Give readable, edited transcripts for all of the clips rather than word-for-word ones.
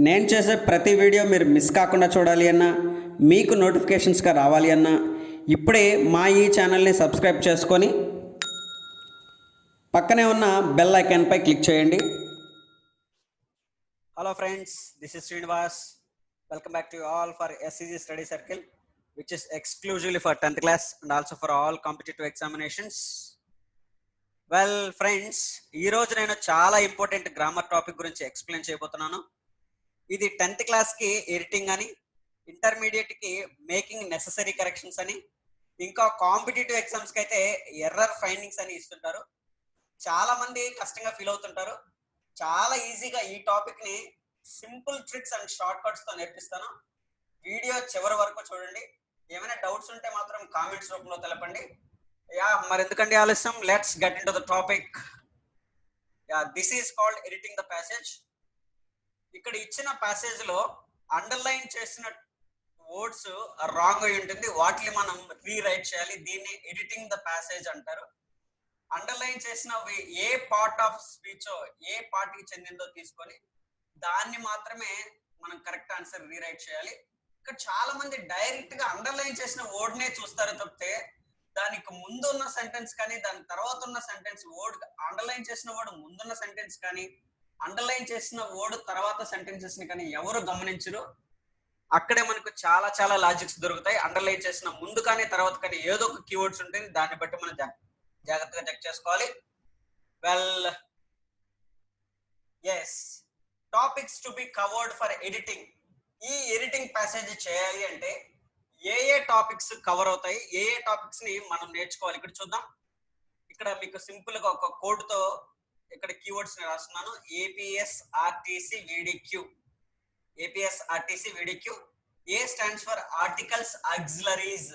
నేను చేసే ప్రతి వీడియో మీరు మిస్ కాకుండా చూడాలి అన్నా, మీకు నోటిఫికేషన్స్గా రావాలి అన్నా ఇప్పుడే మా ఈ ఛానల్ని సబ్స్క్రైబ్ చేసుకొని పక్కనే ఉన్న బెల్ ఐకాన్పై క్లిక్ చేయండి. Hello friends, this is Srinivas. Welcome back to all for SCG study circle, which is exclusively for 10th class and also for all competitive examinations. Well friends, ఈరోజు నేను చాలా ఇంపార్టెంట్ గ్రామర్ టాపిక్ గురించి explain చేయబోతున్నాను. ఇది 10th క్లాస్కి editing అని, ఇంటర్మీడియట్కి making necessary corrections అని, ఇంకా కాంపిటేటివ్ ఎగ్జామ్స్కి అయితే ఎర్రర్ ఫైండింగ్స్ అని ఇస్తుంటారు. చాలా మంది కష్టంగా ఫీల్ అవుతుంటారు. చాలా ఈజీగా ఈ టాపిక్ని సింపుల్ ట్రిక్స్ అండ్ షార్ట్ కట్స్తో నేర్పిస్తాను. వీడియో చివరి వరకు చూడండి. ఏమైనా డౌట్స్ ఉంటే మాత్రం కామెంట్స్ రూపంలో తెలపండి. మరి ఎందుకంటే ఆలస్యం, let's get in to the topic. This is called editing the passage. ఇక్కడ ఇచ్చిన ప్యాసేజ్ లో అండర్లైన్ చేసిన వర్డ్స్ రాంగ్ అయి ఉంటుంది, వాటిని మనం రీరైట్ చేయాలి. దీన్ని ఎడిటింగ్ ద ప్యాసేజ్ అంటారు. అండర్లైన్ చేసినవి ఏ పార్ట్ ఆఫ్ స్పీచ్, ఏ పార్ట్ కి చెందిందో తీసుకొని దాన్ని మాత్రమే మనం కరెక్ట్ ఆన్సర్ రీరైట్ చేయాలి. ఇక్కడ చాలా మంది డైరెక్ట్ గా అండర్లైన్ చేసిన వర్డ్ నే చూస్తారు తప్పితే దానికి ముందు ఉన్న సెంటెన్స్ కానీ దాని తర్వాత ఉన్న సెంటెన్స్ వర్డ్, అండర్లైన్ చేసిన వర్డ్ ముందున్న సెంటెన్స్ కానీ అండర్లైన్ చేసిన వర్డ్ తర్వాత సెంటెన్సెస్ ని కానీ ఎవరు గమనించరు. అక్కడే మనకు చాలా చాలా లాజిక్స్ దొరుకుతాయి. అండర్లైన్ చేసిన ముందు కానీ తర్వాత కానీ ఏదో ఒక కీవర్డ్స్ ఉంటుంది, దాన్ని బట్టి మనం జాగ్రత్తగా చెక్ చేసుకోవాలి. Well yes, topics to be covered for editing. ఈ ఎడిటింగ్ ప్యాసేజ్ చేయాలి అంటే ఏ ఏ టాపిక్స్ కవర్ అవుతాయి, ఏ ఏ టాపిక్స్ ని మనం నేర్చుకోవాలి ఇక్కడ చూద్దాం. ఇక్కడ మీకు సింపుల్ గా ఒక కోడ్ తో ఇక్కడ కీవర్డ్స్ ని రాస్తున్నాను. APSRTC VDQ. APSRTC VDQ. A stands for articles, auxiliaries.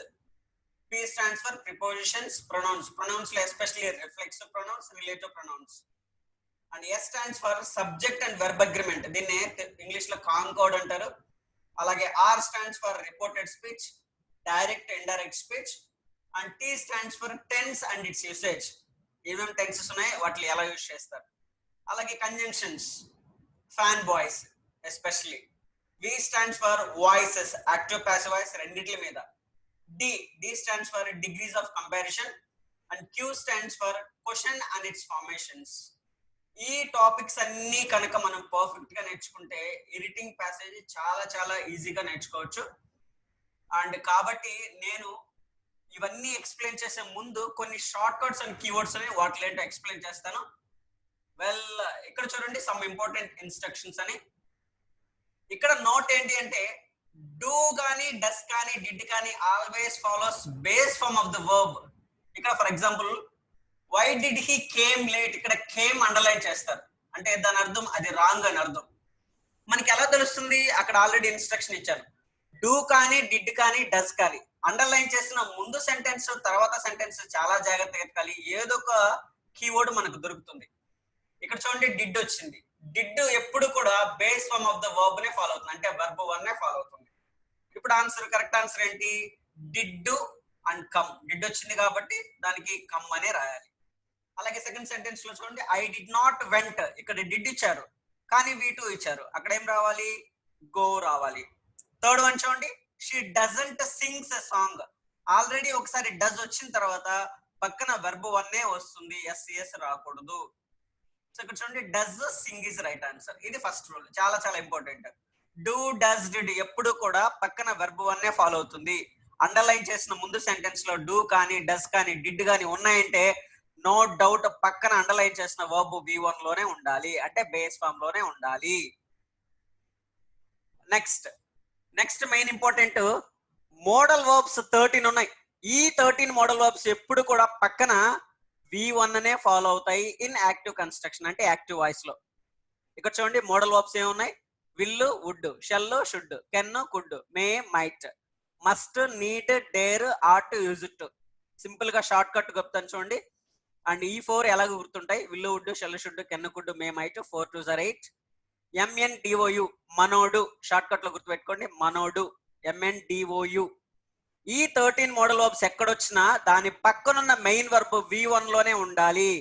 P stands for prepositions, pronouns. Pronouns లో especially reflexive pronouns, relative pronouns. And S stands for subject and verb agreement. దీన్ని English లో కాంకోడ్ అంటారు. అలాగే R stands for reported speech, direct and indirect speech. And T stands for tense and its usage. ఏమేమి tenses ఉన్నాయి, వాటిని ఎలా use చేస్తారు. అలాగే conjunctions, fan boys especially. V stands for voices, active passive voice రెండిట్ల మీద. D stands for degrees of comparison. And Q stands for question and its formations. ఈ topics అన్ని కనుక మనం పర్ఫెక్ట్ గా నేర్చుకుంటే ఎడిటింగ్ ప్యాసేజ్ చాలా చాలా ఈజీగా నేర్చుకోవచ్చు. అండ్ కాబట్టి నేను ఇవన్నీ ఎక్స్ప్లెయిన్ చేసే ముందు కొన్ని షార్ట్ కట్స్ అండ్ కీవర్డ్స్ అని వాటి ఏంటో ఎక్స్ప్లెయిన్ చేస్తాను. వెల్, ఇక్కడ చూడండి సమ్ ఇంపార్టెంట్ ఇన్స్ట్రక్షన్స్ అని. ఇక్కడ నోట్ ఏంటి అంటే డూ కానీ డస్ కానీ డిడ్ కానీ always follows base form of the verb. ఇక్కడ for example why did he came late, ఇక్కడ కేమ్ అండర్లైన్ చేస్తారు అంటే దాని అర్థం అది రాంగ్ అని అర్థం. మనకి ఎలా తెలుస్తుంది, అక్కడ ఆల్రెడీ ఇన్స్ట్రక్షన్ ఇచ్చారు. డూ కానీ డిడ్ కానీ డస్ కానీ అండర్లైన్ చేసిన ముందు సెంటెన్స్ తర్వాత సెంటెన్స్ చాలా జాగ్రత్తగా ఎత్తుకాలి. ఏదో ఒక కీవర్డ్ మనకు దొరుకుతుంది. ఇక్కడ చూడండి డిడ్ వచ్చింది. డిడ్ ఎప్పుడు కూడా base form of the verb నే ఫాలో అవుతుంది, అంటే వర్బ్ 1 నే ఫాలో అవుతుంది. ఇప్పుడు ఆన్సర్, కరెక్ట్ ఆన్సర్ ఏంటి, డిడ్ అండ్ కమ్. డిడ్ వచ్చింది కాబట్టి దానికి కమ్ అనే రాయాలి. అలాగే సెకండ్ సెంటెన్స్ లో చూడండి ఐ డిడ్ నాట్ వెంట్, ఇక్కడ డిడ్ ఇచ్చారు కానీ V2 ఇచ్చారు, అక్కడ ఏం రావాలి, గో రావాలి. థర్డ్ వన్ చూడండి she doesn't sings a song. Already ఒకసారి డజ్ వచ్చిన తర్వాత పక్కన వెర్బ్ 1 నే వస్తుంది, SCS రాకూడదు. సో ఇక్కడ చూడండి does Singh is right answer. ఇది ఫస్ట్ రూల్, చాలా చాలా ఇంపార్టెంట్. డూ డస్ డిడ్ ఎప్పుడు కూడా పక్కన వెర్బ్ 1 నే ఫాలో అవుతుంది. అండర్లైన్ చేసిన ముందు సెంటెన్స్ లో డూ కానీ డస్ కానీ డిడ్ కానీ ఉన్నాయంటే నో డౌట్ పక్కన అండర్లైన్ చేసిన వర్బ్ V1 లోనే ఉండాలి, అంటే బేస్ ఫామ్ లోనే ఉండాలి. Next main important, modal verbs 13 ఉన్నాయి. ఈ 13 మోడల్ వర్బ్స్ ఎప్పుడు కూడా పక్కన V1 నే ఫాలో అవుతాయి ఇన్ యాక్టివ్ కన్స్ట్రక్షన్, అంటే యాక్టివ్ వాయిస్ లో. ఇక్కడ చూడండి మోడల్ వర్బ్స్ ఏమున్నాయి, will, would, shall, should, can, could, may, might, must, need, dare, ought, use it. Simple గా షార్ట్ కట్ చెప్తాను చూడండి. అండ్ ఈ 4 ఎలాగ గుర్తుంటాయి, will, would, shall, should, can, could, may, might. 4 2s are 8. MNDOU మనోడు, short cut లో గుర్తుపెట్టుకోండి, మనోడు, MNDOU. ఈ 13 మోడల్ వర్బ్స్ ఎక్కడొచ్చినా దాని పక్కనున్న మెయిన్ వర్బ్ V1 లోనే ఉండాలి,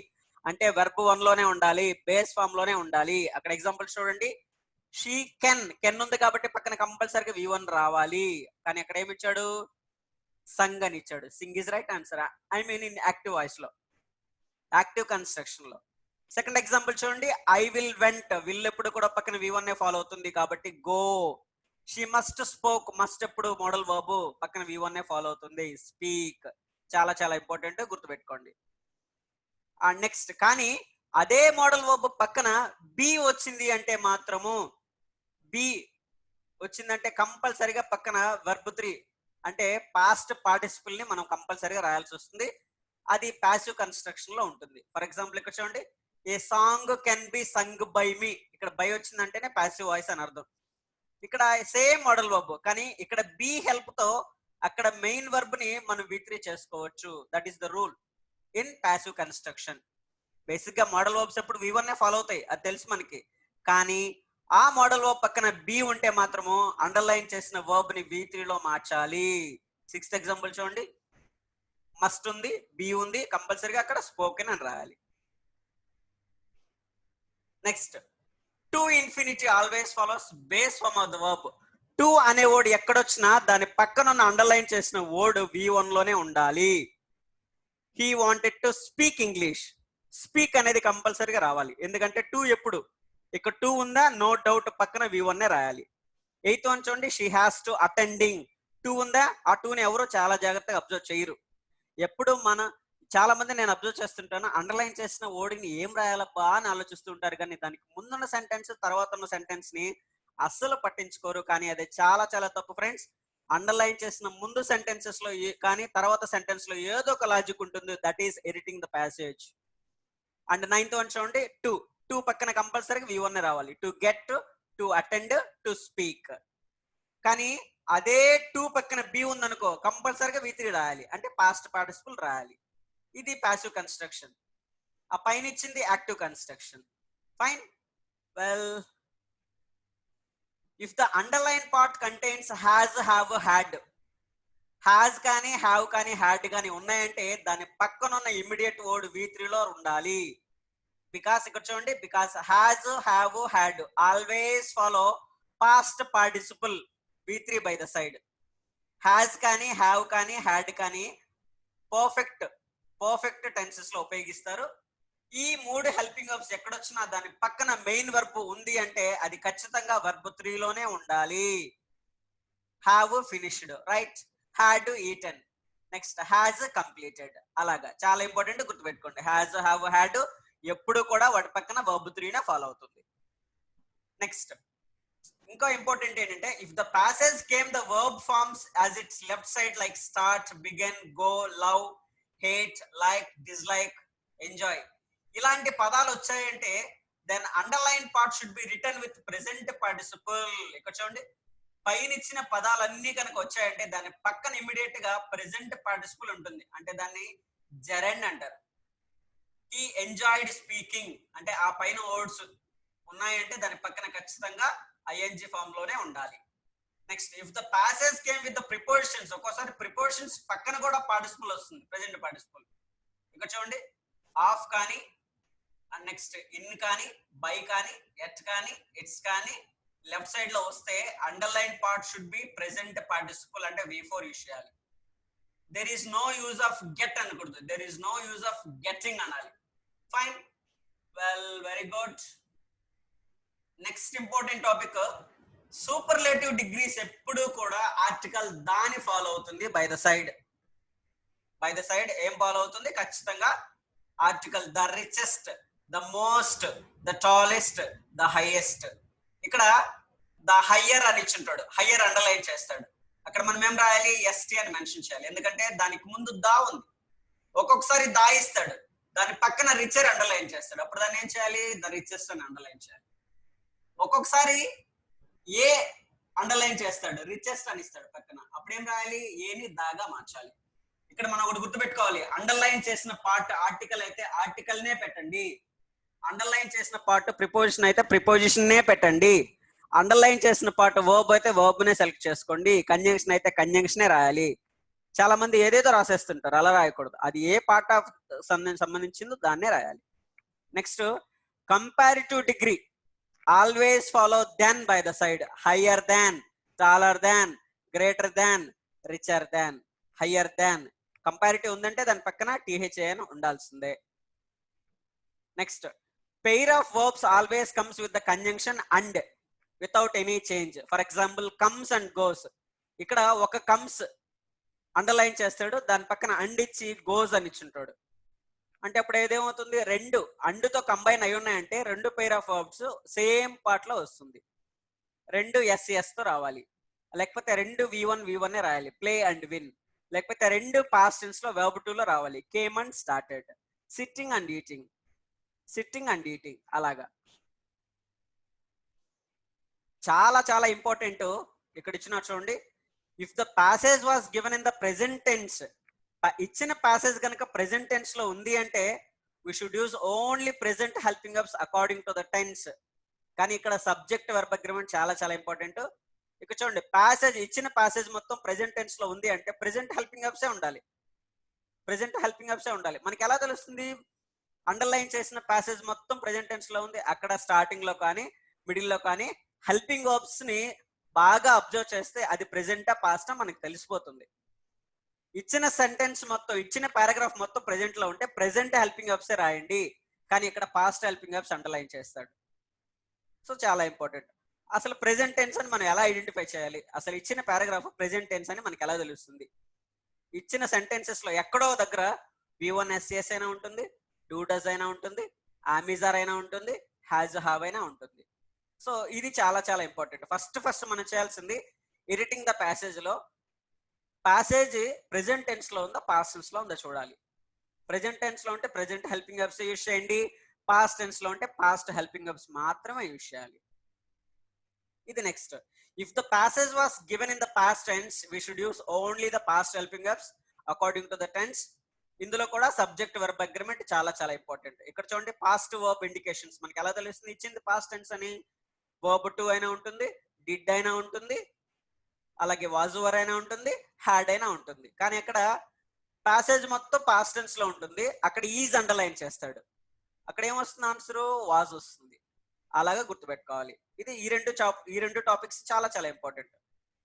అంటే వెర్బ్ 1 లోనే ఉండాలి, బేస్ ఫామ్ లోనే ఉండాలి. అక్కడ ఎగ్జాంపుల్స్ చూడండి, షీ కెన్ ఉంది కాబట్టి పక్కన కంపల్సరీగా V1 రావాలి. కానీ అక్కడ ఏమి ఇచ్చాడు, సంగ్ అని ఇచ్చాడు. Singh is right answer. I mean in active voice లో, యాక్టివ్ కన్స్ట్రక్షన్ లో. సెకండ్ ఎగ్జాంపుల్ చూడండి, ఐ విల్ వెంట్. విల్ ఎప్పుడు కూడా పక్కన V1 ఫాలో అవుతుంది కాబట్టి go. She must spoke. Must ఎప్పుడు మోడల్ వర్బ్, పక్కన V1 ఫాలో అవుతుంది. స్పీక్. చాలా చాలా ఇంపార్టెంట్, గుర్తుపెట్టుకోండి. నెక్స్ట్, కానీ అదే మోడల్ వర్బ్ పక్కన బి వచ్చింది అంటే మాత్రము, బి వచ్చిందంటే కంపల్సరిగా పక్కన వర్బ్ 3 అంటే పాస్ట్ పార్టిసిపుల్ ని మనం కంపల్సరిగా రాయాల్సి వస్తుంది. అది ప్యాసివ్ కన్స్ట్రక్షన్ లో ఉంటుంది. ఫర్ ఎగ్జాంపుల్ ఇక్కడ చూడండి, a song can be sung by me. ఇక్కడ బై వచ్చిందంటేనే ప్యాసివ్ వాయిస్ అని అర్థం. ఇక్కడ సేమ్ మోడల్ వర్బ్, కానీ ఇక్కడ బి హెల్ప్ తో అక్కడ మెయిన్ వర్బ్ ని మనం V3 చేసుకోవచ్చు. That is the rule in passive construction. Basic గా మోడల్ వర్బ్స్ ఎప్పుడు V1 ఫాలో అవుతాయి, అది తెలుసు మనకి. కానీ ఆ మోడల్ వర్బ్ పక్కన బి ఉంటే మాత్రము అండర్లైన్ చేసిన వర్బ్ ని V3 లో మార్చాలి. సిక్స్త్ ఎగ్జాంపుల్ చూడండి, మస్ట్ ఉంది, బి ఉంది, కంపల్సరీగా అక్కడ స్పోకెన్ అని రాయాలి. Next, to infinitive always follows base form of the verb. To అనే వర్డ్ ఎక్కడొచ్చినా దాని పక్కన ఉన్న అండర్లైన్ చేసిన వర్డ్ V1 లోనే ఉండాలి. He wanted to speak English. Speak అనేది కంపల్సరీగా రావాలి, ఎందుకంటే టు ఎప్పుడు ఇక్కడ టు ఉందా, నో డౌట్ పక్కన V1 రాయాలి. ఎయిత్ వన్ చూడండి, she has to attending. To ఉందా, ఆ టూని ఎవరు చాలా జాగ్రత్తగా అబ్జర్వ్ చేయరు. ఎప్పుడు చాలా మంది నేను అబ్జర్వ్ చేస్తుంటాను, అండర్లైన్ చేసిన వర్డ్ని ఏం రాయాలబ్బా అని ఆలోచిస్తుంటారు, కానీ దానికి ముందున్న సెంటెన్స్ తర్వాత ఉన్న సెంటెన్స్ ని అస్సలు పట్టించుకోరు. కానీ అది చాలా చాలా తప్పు ఫ్రెండ్స్. అండర్లైన్ చేసిన ముందు సెంటెన్సెస్ లో కానీ తర్వాత సెంటెన్స్ లో ఏదో ఒక లాజిక్ ఉంటుంది. That is editing the passage. And ninth one చూడండి, టు పక్కన కంపల్సరీగా V1 రావాలి. To get, to attend, to speak. కానీ అదే టు పక్కన బి ఉందనుకో కంపల్సరీగా V3 రాయాలి, అంటే పాస్ట్ పార్టిసిపుల్ రాయాలి. ఇది ప్యాసివ్ కన్స్ట్రక్షన్. ఆ పైన ఇచ్చింది active construction. Fine. Well, if the underline part contains has, have, had. Has కానీ హ్యావ్ కానీ హ్యాడ్ కానీ ఉన్నాయంటే దాని పక్కన ఉన్న ఇమ్మీడియట్ వర్డ్ V3 లో ఉండాలి. బికాస్ ఇక్కడ చూడండి, because has, have, had always follow past participle V3 by the side. Has కానీ హ్యావ్ కానీ హ్యాడ్ కానీ పర్ఫెక్ట్ టెన్సెస్ లో ఉపయోగిస్తారు. ఈ మూడు హెల్పింగ్ వర్బ్స్ ఎక్కడొచ్చినా దాని పక్కన మెయిన్ వర్బ్ ఉంది అంటే అది ఖచ్చితంగా వర్బ్ 3 లోనే ఉండాలి. Have finished, right. Had eaten, next has completed. అలాగా చాలా ఇంపార్టెంట్, గుర్తుపెట్టుకోండి. హ్యాజ్, హ్యావ్, హ్యాడ్ ఎప్పుడు కూడా వాటి పక్కన వర్బ్ 3 ఫాలో అవుతుంది. నెక్స్ట్, ఇంకా ఇంపార్టెంట్ ఏంటంటే, if the passage came the verb forms as its left side like start, begin, go, love, hate, like, dislike, enjoy, ఇలాంటి పదాలు వచ్చాయంటే then underline part should be return with present participle. ఇక్కడ చూడండి, పైన ఇచ్చిన పదాలన్నీ కనుక వచ్చాయంటే దాని పక్కన ఇమీడియట్ గా ప్రెసెంట్ పార్టిసిపుల్ ఉంటుంది, అంటే దాన్ని జెరెండ్ అంటారు. హీ ఎంజాయ్డ్ స్పీకింగ్ అంటే ఆ పైన వర్డ్స్ ఉన్నాయంటే దాని పక్కన ఖచ్చితంగా ING ఫామ్ లోనే ఉండాలి. Next, if the passage came with the prepositions, ఒక్కోసారి ప్రిపోజిషన్స్ పక్కన కూడా పార్టిసిపుల్ వస్తుంది, ప్రెసెంట్ పార్టిసిపుల్. ఇక్కడ చూడండి, ఆఫ్ కానీ, నెక్స్ట్ ఇన్ కానీ, బై కానీ, ఎట్ కానీ, ఇట్స్ కానీ లెఫ్ట్ సైడ్ లో వస్తే underline part should be present participle, అంటే V4 యూస్ చేయాలి. There is no use of get అనకూడదు, there is no use of getting అనాలి. Fine. Well, very good. Next important topic, superlative degrees ఎప్పుడు కూడా article దాని follow అవుతుంది. By the side ఏం follow అవుతుంది? ఖచ్చితంగా article. The richest, the most, the tallest, the highest. ఇక్కడ ద హయ్యర్ అని ఇచ్చింటాడు, హయ్యర్ అండర్లైన్ చేస్తాడు. అక్కడ మనం ఏం రాయాలి? ST అని మెన్షన్ చేయాలి, ఎందుకంటే దానికి ముందు దా ఉంది. ఒక్కొక్కసారి దా ఇస్తాడు, దాని పక్కన రిచర్ అండర్లైన్ చేస్తాడు, అప్పుడు దాన్ని ఏం చేయాలి? ద రిచెస్ట్ అని అండర్లైన్ చేయాలి. ఒక్కొక్కసారి ఏ అండర్లైన్ చేస్తాడు, రిచెస్ట్ అని ఇస్తాడు పక్కన, అప్పుడు ఏం రాయాలి? ఏని దాగా మార్చాలి. ఇక్కడ మనం ఒకటి గుర్తుపెట్టుకోవాలి, అండర్లైన్ చేసిన పార్ట్ ఆర్టికల్ అయితే ఆర్టికల్ నే పెట్టండి, అండర్లైన్ చేసిన పార్ట్ ప్రిపోజిషన్ అయితే ప్రిపోజిషన్ నే పెట్టండి, అండర్లైన్ చేసిన పార్ట్ వర్బ్ అయితే వర్బ్ నే సెలెక్ట్ చేసుకోండి, కంజంక్షన్ అయితే కంజంక్షన్ రాయాలి. చాలా మంది ఏదేదో రాసేస్తుంటారు, అలా రాయకూడదు. అది ఏ పార్ట్ ఆఫ్ సంబంధించిందో దాన్నే రాయాలి. Next, comparative degree always follow then by the side. Higher than, taller than, greater than, richer than. Higher than comparative ఉందంటే దాని పక్కన టిహెచ్ఏఎన్ ఉండాల్సిందే. Next, pair of verbs always comes with the conjunction and without any change. For example comes and goes. ఇక్కడ ఒక comes underline చేస్తాడు, దాని పక్కన and ఇచ్చి గోస్ అని ఇచ్చుంటాడు. అంటే అప్పుడు ఏదేమవుతుంది, రెండు అండుతో కంబైన్ అయి ఉన్నాయంటే రెండు pair of verbs same part లో వస్తుంది. రెండు ఎస్ తో రావాలి, లేకపోతే రెండు V1 రాయాలి, ప్లే అండ్ విన్. లేకపోతే రెండు పాస్ట్ టెన్స్ లో verb 2 లో రావాలి, came and started. Sitting and eating, sitting and eating. అలాగా చాలా చాలా ఇంపార్టెంట్. ఇక్కడ ఇచ్చిన చూడండి, if the passage was given in the present tense, ఇచ్చిన ప్యాసేజ్ కనుక ప్రెసెంట్ టెన్స్ లో ఉంది అంటే we should use only present helping verbs according to the tense. కానీ ఇక్కడ సబ్జెక్ట్ వర్బ్ అగ్రిమెంట్ చాలా చాలా ఇంపార్టెంట్. ఇక్కడ చూడండి, ప్యాసేజ్ ఇచ్చిన ప్యాసేజ్ మొత్తం ప్రెసెంట్ టెన్స్ లో ఉంది అంటే ప్రెసెంట్ హెల్పింగ్ వర్బ్సే ఉండాలి, ప్రెసెంట్ హెల్పింగ్ వర్బ్సే ఉండాలి. మనకి ఎలా తెలుస్తుంది, అండర్లైన్ చేసిన ప్యాసేజ్ మొత్తం ప్రెసెంట్ టెన్స్ లో ఉంది, అక్కడ స్టార్టింగ్ లో కానీ మిడిల్ లో కానీ హెల్పింగ్ వర్బ్స్ ని బాగా అబ్జర్వ్ చేస్తే అది ప్రెసెంటా పాస్టా మనకి తెలిసిపోతుంది. ఇచ్చిన సెంటెన్స్ మొత్తం, ఇచ్చిన పారాగ్రాఫ్ మొత్తం ప్రెసెంట్ లో ఉంటే ప్రెసెంట్ హెల్పింగ్ వర్బ్సే రాయండి, కానీ ఇక్కడ పాస్ట్ హెల్పింగ్ వర్బ్స్ అండర్లైన్ చేస్తాడు. సో చాలా ఇంపార్టెంట్. అసలు ప్రెసెంట్ టెన్స్ అని మనం ఎలా ఐడెంటిఫై చేయాలి, అసలు ఇచ్చిన పారాగ్రాఫ్ ప్రెసెంట్ టెన్స్ అని మనకి ఎలా తెలుస్తుంది? ఇచ్చిన సెంటెన్సెస్ లో ఎక్కడో దగ్గర V1 అయినా ఉంటుంది, డూ డస్ అయినా ఉంటుంది, ఆమిజార్ అయినా ఉంటుంది, హ్యాజ్ హావ్ అయినా ఉంటుంది. సో ఇది చాలా చాలా ఇంపార్టెంట్. ఫస్ట్ మనం చేయాల్సింది ఎడిటింగ్ ద ప్యాసేజ్ లో ప్యాసేజ్ ప్రెసెంట్ టెన్స్ లో ఉందా పాస్ట్ టెన్స్ లో ఉందా చూడాలి. ప్రెసెంట్ టెన్స్ లో ఉంటే ప్రెసెంట్ హెల్పింగ్ వర్బ్స్ యూజ్ చేయండి, పాస్ట్ టెన్స్ లో ఉంటే పాస్ట్ హెల్పింగ్ వర్బ్స్ మాత్రమే యూజ్ చేయాలి. ఇది next, if the passage was given in the past tense we should use only the past helping verbs according to the tense. ఇందులో కూడా subject verb agreement చాలా చాలా important. ఇక్కడ చూడండి, పాస్ట్ వర్బ్ ఇండికేషన్స్ మనకి ఎలా తెలుస్తుంది, ఇచ్చింది పాస్ట్ టెన్స్ అని verb 2 అయినా ఉంటుంది, డిడ్ అయినా ఉంటుంది, అలాగే వాజ్ ఓవర్ అయినా ఉంటుంది, హ్యాడ్ అయినా ఉంటుంది. కానీ ఇక్కడ ప్యాసేజ్ మొత్తం పాస్ట్ టెన్స్ లో ఉంటుంది, అక్కడ ఈజ్ అండర్లైన్ చేస్తాడు, అక్కడ ఏమొస్తుంది ఆన్సర్, వాజ్ వస్తుంది. అలాగా గుర్తుపెట్టుకోవాలి. ఇది ఈ రెండు టాపిక్స్ చాలా చాలా ఇంపార్టెంట్.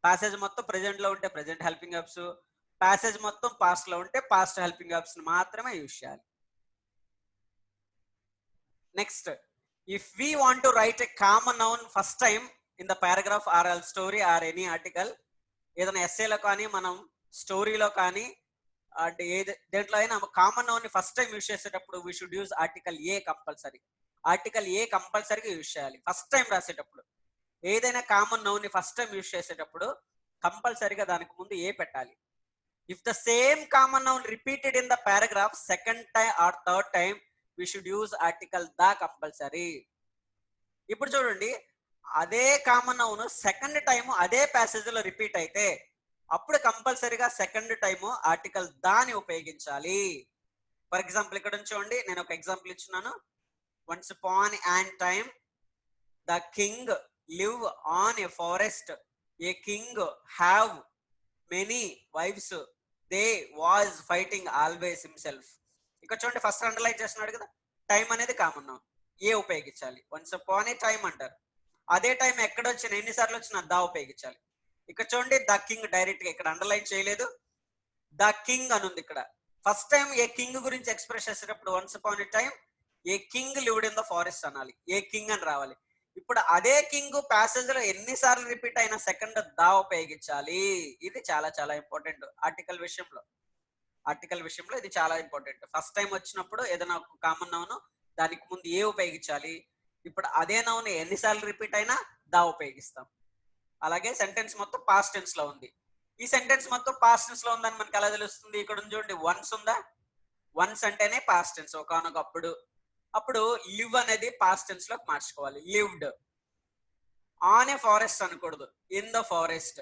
ప్యాసేజ్ మొత్తం ప్రెసెంట్ లో ఉంటే ప్రెసెంట్ హెల్పింగ్ వర్బ్స్, ప్యాసేజ్ మొత్తం పాస్ట్ లో ఉంటే పాస్ట్ హెల్పింగ్ వర్బ్స్ మాత్రమే యూజ్ చేయాలి. Next, if we want to write a common noun first time in the paragraph or L story or any article, ఏదైనా ఎస్ఏలో కానీ మనం స్టోరీలో కానీ అంటే దేంట్లో అయినా కామన్ నౌన్ ని ఫస్ట్ టైం యూజ్ చేసేటప్పుడు we should use article a compulsory. Article a కంపల్సరీగా యూజ్ చేయాలి ఫస్ట్ టైం రాసేటప్పుడు. ఏదైనా కామన్ నౌన్ ని ఫస్ట్ టైం యూజ్ చేసేటప్పుడు కంపల్సరీగా దానికి ముందు ఏ పెట్టాలి. If the same common noun repeated in the paragraph second time or third time we should use article the compulsory. ఇప్పుడు చూడండి, అదే కామన్ నౌన్ సెకండ్ టైం అదే ప్యాసేజ్ లో రిపీట్ అయితే అప్పుడు కంపల్సరీగా సెకండ్ టైము ఆర్టికల్ దాని ఉపయోగించాలి. ఫర్ ఎగ్జాంపుల్ ఇక్కడ చూడండి, నేను ఒక ఎగ్జాంపుల్ ఇచ్చున్నాను. Once upon an time the king live on a forest, a king have many wives, they was fighting always himself. ఇక్కడ చూడండి, ఫస్ట్ అండర్లైన్ చేస్తున్నాడు కదా, టైం అనేది కామన్ నౌన్, ఏ ఉపయోగించాలి. వన్స్ అపాన్ ఏ టైం అంటారు, అదే టైం ఎక్కడ వచ్చిన ఎన్నిసార్లు వచ్చినా దా ఉపయోగించాలి. ఇక్కడ చూడండి, ద కింగ్ డైరెక్ట్ గా ఇక్కడ అండర్లైన్ చేయలేదు, ద కింగ్ అని ఉంది. ఇక్కడ ఫస్ట్ టైం ఏ కింగ్ గురించి ఎక్స్ప్రెస్ చేసేటప్పుడు once upon A time a king lived in the forest అనాలి, ఏ కింగ్ అని రావాలి. ఇప్పుడు అదే కింగ్ ప్యాసేజ్ లో ఎన్నిసార్లు రిపీట్ అయినా సెకండ్ దా ఉపయోగించాలి. ఇది చాలా చాలా ఇంపార్టెంట్ ఆర్టికల్ విషయంలో. ఇది చాలా ఇంపార్టెంట్. ఫస్ట్ టైం వచ్చినప్పుడు ఏదైనా కామన్ నౌన్ దానికి ముందు ఏ ఉపయోగించాలి. ఇప్పుడు అదే నౌన్ ఎన్నిసార్లు రిపీట్ అయినా దా ఉపయోగిస్తాం. అలాగే సెంటెన్స్ మొత్తం పాస్ట్ టెన్స్ లో ఉంది. ఈ సెంటెన్స్ మొత్తం పాస్ట్ టెన్స్ లో ఉందని మనకి ఎలా తెలుస్తుంది, ఇక్కడ చూడండి వన్స్ ఉందా, వన్స్ అంటేనే పాస్ట్ టెన్స్ ఒకనొకప్పుడు. అప్పుడు లివ్ అనేది పాస్ట్ టెన్స్ లోకి మార్చుకోవాలి, లివ్డ్. ఆన్ ఏ ఫారెస్ట్ అనకూడదు, ఇన్ ద ఫారెస్ట్.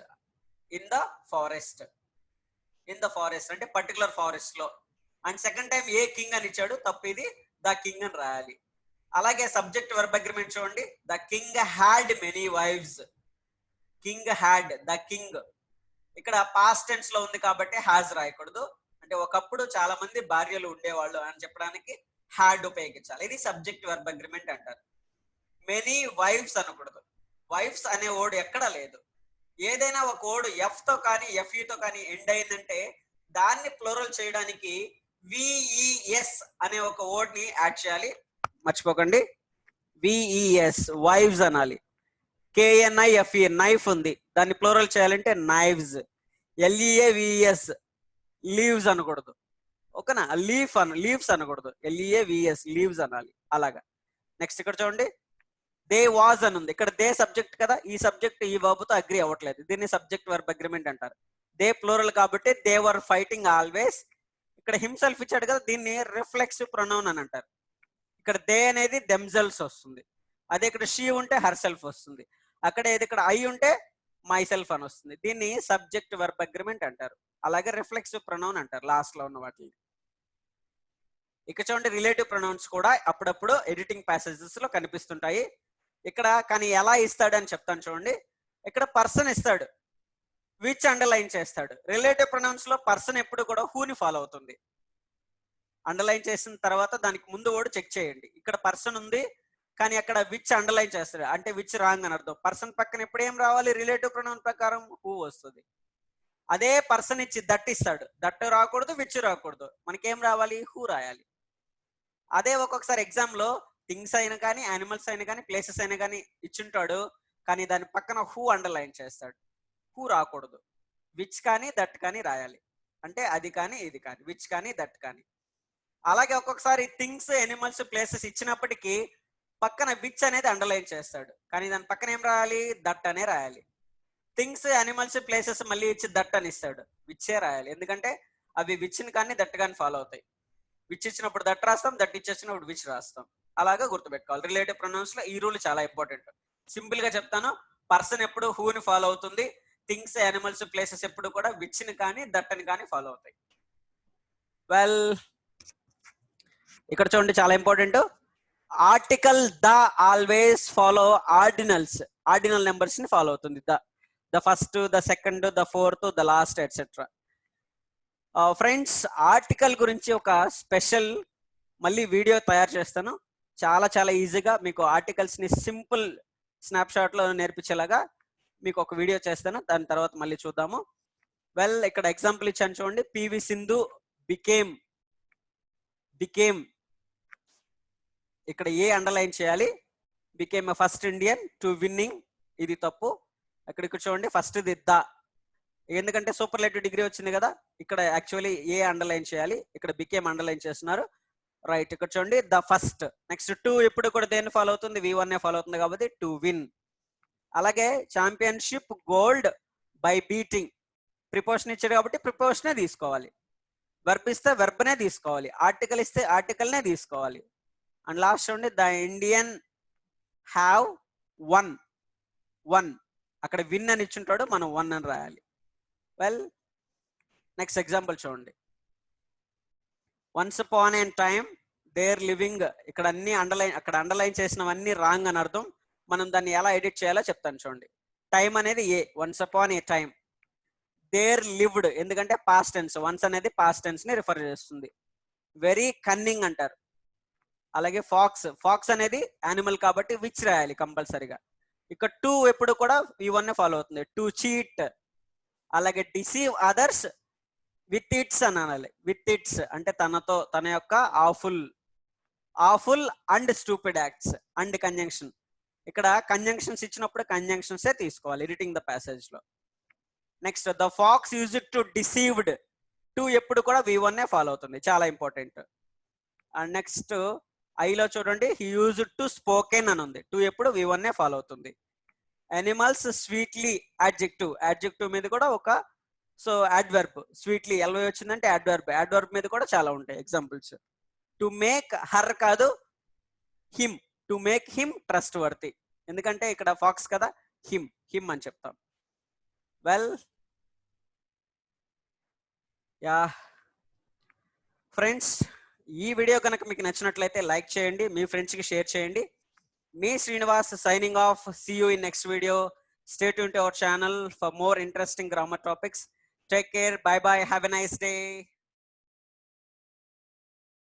అంటే పర్టికులర్ ఫారెస్ట్ లో. And second time a king అని ఇచ్చాడు, తప్పు, ఇది ద కింగ్ అని రాయాలి. అలాగే సబ్జెక్ట్ వర్బ్ అగ్రిమెంట్ చూడండి, the king had many wives. King had, the king. ఇక్కడ పాస్ట్ టెన్స్ లో ఉంది కాబట్టి హ్యాజ్ రాయకూడదు, అంటే ఒకప్పుడు చాలా మంది భార్యలు ఉండేవాళ్ళు అని చెప్పడానికి హ్యాడ్ ఉపయోగించాలి. ఇది సబ్జెక్ట్ వర్బ్ అగ్రిమెంట్ అంటారు. మెనీ వైఫ్స్ అనకూడదు. వైఫ్స్ అనే వర్డ్ ఎక్కడా లేదు. ఏదైనా ఒక వర్డ్ ఎఫ్ తో కానీ ఎఫ్ఈ తో కానీ ఎండ్ అయిందంటే దాన్ని ప్లూరల్ చేయడానికి విఈఎస్ అనే ఒక వర్డ్ ని యాడ్ చేయాలి. మర్చిపోకండి, విఈఎస్ వైఫ్స్ అనాలి. కేఎన్ఐఎఫ్ఈ నైఫ్ ఉంది, దాన్ని ప్లూరల్ చేయాలంటే నైవ్స్. ఎల్ఈఏవిఎస్ లీవ్స్ అనకూడదు. ఓకేనా? లీవ్స్ అనకూడదు, ఎల్ఈఏవిఎస్ లీవ్స్ అనాలి. అలాగా. నెక్స్ట్ ఇక్కడ చూడండి, దే వాజ్ అని ఉంది. ఇక్కడ దే సబ్జెక్ట్ కదా, ఈ సబ్జెక్ట్ ఈ వర్బ్ తో అగ్రి అవ్వట్లేదు, దీన్ని సబ్జెక్ట్ వర్బ్ అగ్రిమెంట్ అంటారు. దే ప్లూరల్ కాబట్టి దే వర్ ఫైటింగ్ ఆల్వేస్. ఇక్కడ హిమ్సెల్ఫ్ ఇచ్చాడు కదా, దీన్ని రిఫ్లెక్సివ్ ప్రొనౌన్ అని అంటారు. ఇక్కడ దే అనేది దెమ్సెల్స్ వస్తుంది, అదే ఇక్కడ షీ ఉంటే హర్ సెల్ఫ్ వస్తుంది. అక్కడ ఏది ఇక్కడ ఐ ఉంటే మై సెల్ఫ్ అని వస్తుంది. దీన్ని సబ్జెక్ట్ వర్బ్ అగ్రిమెంట్ అంటారు. అలాగే రిఫ్లెక్సివ్ ప్రొనౌన్ అంటారు లాస్ట్ లో ఉన్న వాటిని. ఇక చూడండి, రిలేటివ్ ప్రొనౌన్స్ కూడా అప్పుడప్పుడు ఎడిటింగ్ ప్యాసేజెస్ లో కనిపిస్తుంటాయి. ఇక్కడ కానీ ఎలా ఇస్తాడు అని చెప్తాను చూడండి. ఇక్కడ పర్సన్ ఇస్తాడు, విచ్ అండర్లైన్ చేస్తాడు. రిలేటివ్ ప్రొనౌన్స్ లో పర్సన్ ఎప్పుడు కూడా హూని ఫాలో అవుతుంది. అండర్లైన్ చేసిన తర్వాత దానికి ముందు వర్డ్ చెక్ చేయండి. ఇక్కడ పర్సన్ ఉంది కానీ అక్కడ విచ్ అండర్లైన్ చేస్తాడు అంటే విచ్ రాంగ్ అని అర్థం. పర్సన్ పక్కన ఎప్పుడు ఏం రావాలి? రిలేటివ్ ప్రొనౌన్ ప్రకారం హూ వస్తుంది. అదే పర్సన్ ఇచ్చి దట్ ఇస్తాడు, దట్ రాకూడదు, విచ్ రాకూడదు, మనకేం రావాలి? హూ రాయాలి. అదే ఒక్కొక్కసారి ఎగ్జామ్ లో థింగ్స్ అయినా కానీ యానిమల్స్ అయినా కానీ ప్లేసెస్ అయినా కానీ ఇచ్చుంటాడు, కానీ దాని పక్కన హూ అండర్లైన్ చేస్తాడు, హూ రాకూడదు. విచ్ కానీ దట్ కానీ రాయాలి, అంటే అది కానీ ఇది కానీ, విచ్ కానీ దట్ కానీ. అలాగే ఒక్కొక్కసారి థింగ్స్ యానిమల్స్ ప్లేసెస్ ఇచ్చినప్పటికీ పక్కన విచ్ అనేది అండర్లైన్ చేస్తాడు, కానీ దాని పక్కన ఏం రాయాలి? దట్ అనే రాయాలి. థింగ్స్ యానిమల్స్ ప్లేసెస్ మళ్ళీ ఇచ్చి దట్ అని ఇస్తాడు, విచ్చే రాయాలి. ఎందుకంటే అవి విచ్ని కానీ దట్ కానీ ఫాలో అవుతాయి. విచ్ ఇచ్చినప్పుడు దట్ రాస్తాం, దట్ ఇచ్చేసినప్పుడు విచ్ రాస్తాం. అలాగా గుర్తుపెట్టుకోవాలి. రిలేటివ్ ప్రొనౌన్స్ లో ఈ రూల్ చాలా ఇంపార్టెంట్. సింపుల్ గా చెప్తాను, పర్సన్ ఎప్పుడు హూని ఫాలో అవుతుంది, థింగ్స్ యానిమల్స్ ప్లేసెస్ ఎప్పుడు కూడా విచ్ని కానీ దట్ అని కానీ ఫాలో అవుతాయి. వెల్, ఇక్కడ చూడండి చాలా important. Article the always follow ordinals. Ordinal numbers ని ఫాలో అవుతుంది. The first, the second, the fourth, the last etcetera. Friends, article గురించి ఒక స్పెషల్ మళ్ళీ వీడియో తయారు చేస్తాను. చాలా చాలా ఈజీగా మీకు ఆర్టికల్స్ ని సింపుల్ స్నాప్ షాట్ లో నేర్పించేలాగా మీకు ఒక వీడియో చేస్తాను. దాని తర్వాత మళ్ళీ చూద్దాము. వెల్, ఇక్కడ ఎగ్జాంపుల్ ఇచ్చాను చూడండి. PV Sindhu became. ఇక్కడ ఏ అండర్లైన్ చేయాలి? Became first Indian to winnowing. ఇది తప్పు. ఇక్కడ చూడండి, ఫస్ట్ ది ద, ఎందుకంటే సూపర్లేటివ్ డిగ్రీ వచ్చింది కదా, ఇక్కడ యాక్చువల్లీ ఏ అండర్లైన్ చేయాలి, ఇక్కడ బికేమ్ అండర్లైన్ చేస్తున్నారు. రైట్. ఇక్కడ చూడండి, ద ఫస్ట్. నెక్స్ట్ టు ఎప్పుడు కూడా దేన్ని ఫాలో అవుతుంది? V1 ఫాలో అవుతుంది కాబట్టి టు విన్. అలాగే ఛాంపియన్షిప్ గోల్డ్ బై బీటింగ్. ప్రిపోషన్ ఇచ్చాడు కాబట్టి ప్రిపోషనే తీసుకోవాలి. వెర్బ్ ఇస్తే వెర్బ్నే తీసుకోవాలి. ఆర్టికల్ ఇస్తే ఆర్టికల్నే తీసుకోవాలి. అండ్ లాస్ట్ చూడండి, ద ఇండియన్ హ్యావ్ వన్. అక్కడ విన్ అని ఇచ్చుంటాడు, మనం 1 అని రాయాలి. వెల్, నెక్స్ట్ ఎగ్జాంపుల్ చూడండి. Once upon a time there living. ఇక్కడ అన్ని అండర్లైన్, అక్కడ అండర్లైన్ చేసినవన్నీ రాంగ్ అని అర్థం. మనం దాన్ని ఎలా ఎడిట్ చేయాలో చెప్తాను చూడండి. టైమ్ అనేది a, once upon a time. There lived, ఎందుకంటే పాస్ట్ టెన్స్, వన్స్ అనేది పాస్ట్ టెన్స్ ని రిఫర్ చేస్తుంది. వెరీ కన్నింగ్ అంటారు. అలాగే ఫాక్స్ అనేది యానిమల్ కాబట్టి విచ్ రాయాలి కంపల్సరీగా. ఇక్కడ టు ఎప్పుడు కూడా V1 ఫాలో అవుతుంది, టు చీట్. అలాగే డిసీవ్ అదర్స్ విత్ ఇట్స్ అని అనాలి. విత్ ఇట్స్ అంటే తనతో, తన యొక్క awful and stupid acts. And conjunction, ఇక్కడ కంజంక్షన్స్ ఇచ్చినప్పుడు కంజంక్షన్స్ తీసుకోవాలి ఎడిటింగ్ ద ప్యాసేజ్ లో. Next, the pox used to deceived. To ఎప్పుడు కూడా V1 ఫాలో అవుతుంది, చాలా ఇంపార్టెంట్. అండ్ నెక్స్ట్ ఐలో చూడండి, హీ యూజ్డ్ టు స్పోకెన్ అని ఉంది. టు ఎప్పుడు V1 ఫాలో అవుతుంది. అనిమల్స్ స్వీట్లీ యాడ్జెక్టివ్ మీద కూడా ఒక యాడ్వర్బ్. స్వీట్లీ ఎల్వై వచ్చిందంటే యాడ్వర్బ్ మీద కూడా చాలా ఉంటాయి ఎగ్జాంపుల్స్. టు మేక్ హర్ కాదు, him. To make him trustworthy, ఎందుకంటే ఇక్కడ ఫాక్స్ కదా, హిమ్ అని చెప్తాం. వెల్, యా ఫ్రెండ్స్, ఈ వీడియో కనుక మీకు నచ్చినట్లయితే లైక్ చేయండి, మీ ఫ్రెండ్స్ కి షేర్ చేయండి. Me Srinivas signing off. See you in next video. Stay tuned to our channel for more interesting grammar topics. Take care. Bye bye. Have a nice day.